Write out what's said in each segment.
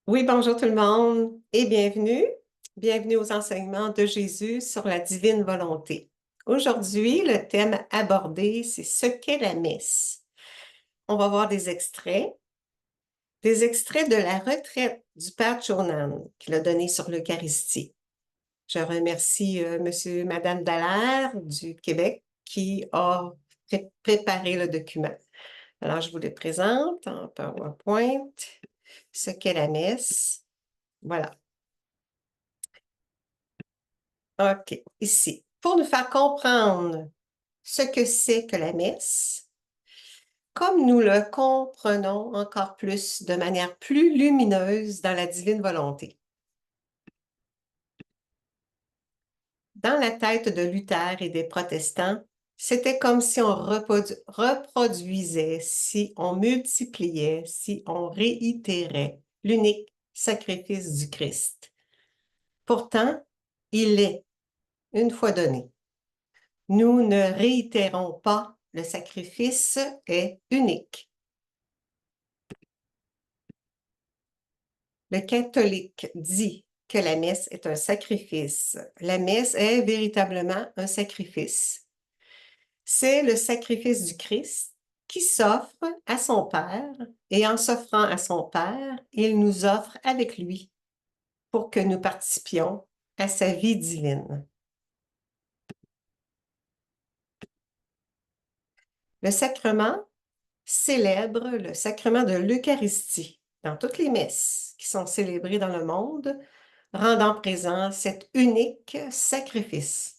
Oui, bonjour tout le monde et bienvenue. Bienvenue aux enseignements de Jésus sur la divine volonté. Aujourd'hui, le thème abordé, c'est ce qu'est la messe. On va voir des extraits de la retraite du Père Journan qu'il a donné sur l'Eucharistie. Je remercie Monsieur et Madame Dallaire du Québec qui a préparé le document. Alors, je vous le présente en PowerPoint. Ce qu'est la messe. Voilà. OK, ici. Pour nous faire comprendre ce que c'est que la messe, comme nous le comprenons encore plus de manière plus lumineuse dans la divine volonté. Dans la tête de Luther et des protestants, c'était comme si on reproduisait, si on multipliait, si on réitérait l'unique sacrifice du Christ. Pourtant, il est, une fois donné. Nous ne réitérons pas, le sacrifice est unique. Le catholique dit que la messe est un sacrifice. La messe est véritablement un sacrifice. C'est le sacrifice du Christ qui s'offre à son Père et en s'offrant à son Père, il nous offre avec lui pour que nous participions à sa vie divine. Le sacrement célèbre le sacrement de l'Eucharistie dans toutes les messes qui sont célébrées dans le monde, rendant présent cet unique sacrifice.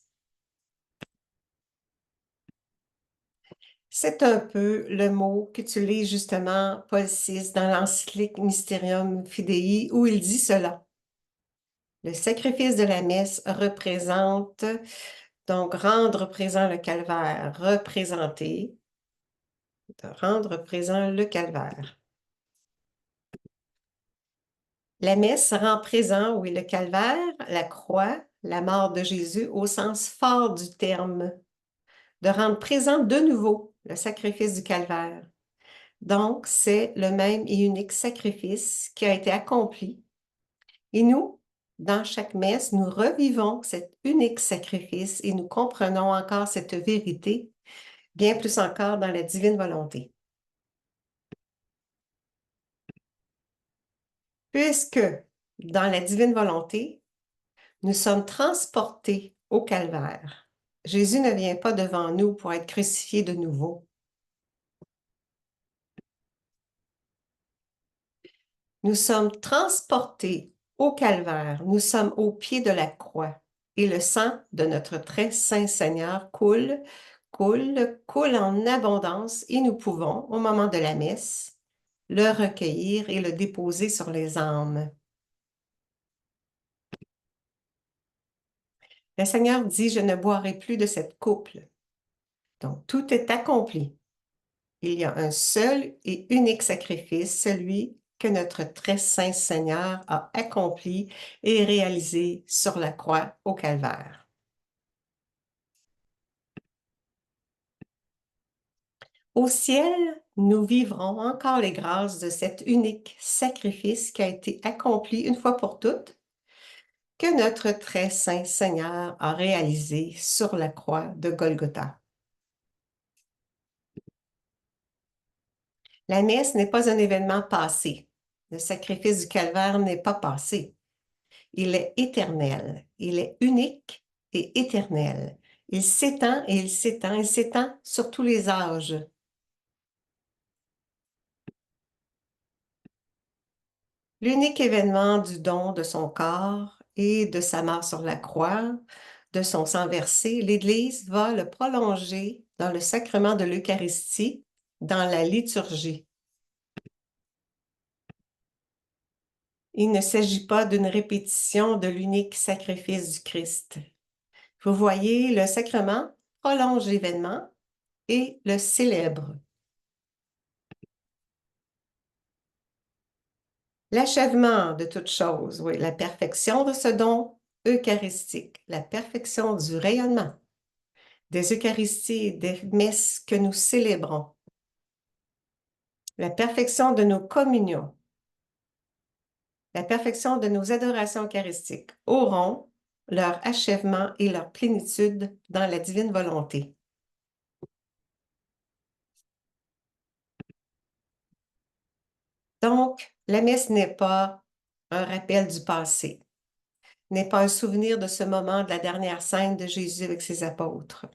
C'est un peu le mot qu'utilise justement Paul VI dans l'encyclique Mysterium Fidei où il dit cela. Le sacrifice de la messe représente, donc rendre présent le calvaire, représenter, de rendre présent le calvaire. La messe rend présent, oui, le calvaire, la croix, la mort de Jésus au sens fort du terme, de rendre présent de nouveau le sacrifice du calvaire. Donc, c'est le même et unique sacrifice qui a été accompli. Et nous, dans chaque messe, nous revivons cet unique sacrifice et nous comprenons encore cette vérité, bien plus encore dans la divine volonté. Puisque dans la divine volonté, nous sommes transportés au calvaire. Jésus ne vient pas devant nous pour être crucifié de nouveau. Nous sommes transportés au calvaire. Nous sommes au pied de la croix. Et le sang de notre très saint Seigneur coule en abondance et nous pouvons, au moment de la messe, le recueillir et le déposer sur les âmes. Le Seigneur dit, je ne boirai plus de cette coupe. Donc, tout est accompli. Il y a un seul et unique sacrifice, celui que notre très saint Seigneur a accompli et réalisé sur la croix au calvaire. Au ciel, nous vivrons encore les grâces de cet unique sacrifice qui a été accompli une fois pour toutes, que notre très saint Seigneur a réalisé sur la croix de Golgotha. La messe n'est pas un événement passé. Le sacrifice du calvaire n'est pas passé. Il est éternel. Il est unique et éternel. Il s'étend et il s'étend. Il s'étend sur tous les âges. L'unique événement du don de son corps et de sa mort sur la croix, de son sang versé, l'Église va le prolonger dans le sacrement de l'Eucharistie, dans la liturgie. Il ne s'agit pas d'une répétition de l'unique sacrifice du Christ. Vous voyez, le sacrement prolonge l'événement et le célèbre. L'achèvement de toute chose, oui, la perfection de ce don eucharistique, la perfection du rayonnement, des Eucharisties et des messes que nous célébrons, la perfection de nos communions, la perfection de nos adorations eucharistiques auront leur achèvement et leur plénitude dans la divine volonté. Donc, la messe n'est pas un rappel du passé, n'est pas un souvenir de ce moment de la dernière scène de Jésus avec ses apôtres,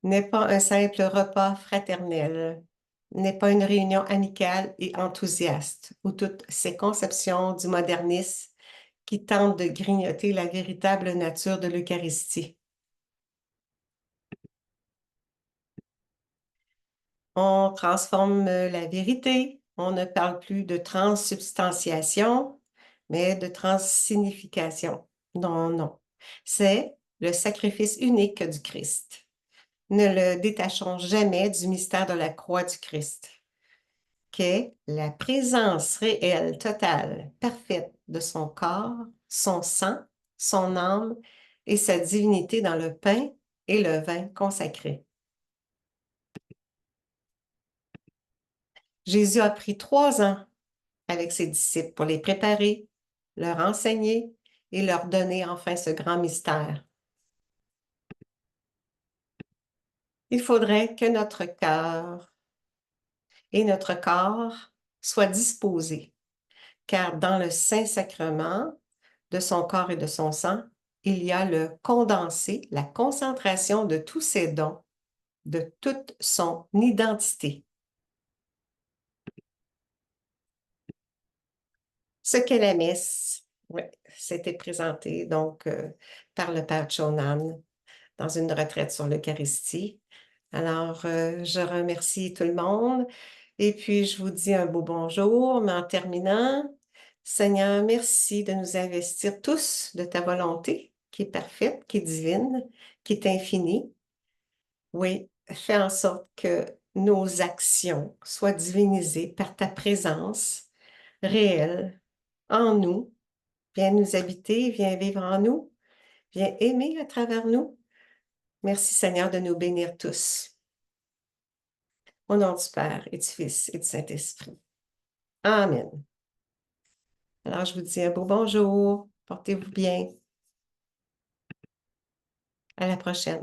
n'est pas un simple repas fraternel, n'est pas une réunion amicale et enthousiaste, où toutes ces conceptions du modernisme qui tentent de grignoter la véritable nature de l'Eucharistie. On transforme la vérité, on ne parle plus de transsubstantiation, mais de transsignification. Non, non. C'est le sacrifice unique du Christ. Ne le détachons jamais du mystère de la croix du Christ, qu'est la présence réelle, totale, parfaite de son corps, son sang, son âme et sa divinité dans le pain et le vin consacrés. Jésus a pris 3 ans avec ses disciples pour les préparer, leur enseigner et leur donner enfin ce grand mystère. Il faudrait que notre cœur et notre corps soient disposés, car dans le Saint-Sacrement de son corps et de son sang, il y a le condensé, la concentration de tous ses dons, de toute son identité. Ce qu'est la messe, ouais, c'était présenté donc par le Père Chonan dans une retraite sur l'Eucharistie. Alors, je remercie tout le monde et puis je vous dis un beau bonjour, mais en terminant, Seigneur, merci de nous investir tous de ta volonté qui est parfaite, qui est divine, qui est infinie. Oui, fais en sorte que nos actions soient divinisées par ta présence réelle en nous. Viens nous habiter, viens vivre en nous, viens aimer à travers nous. Merci Seigneur de nous bénir tous. Au nom du Père et du Fils et du Saint-Esprit. Amen. Alors, je vous dis un beau bonjour. Portez-vous bien. À la prochaine.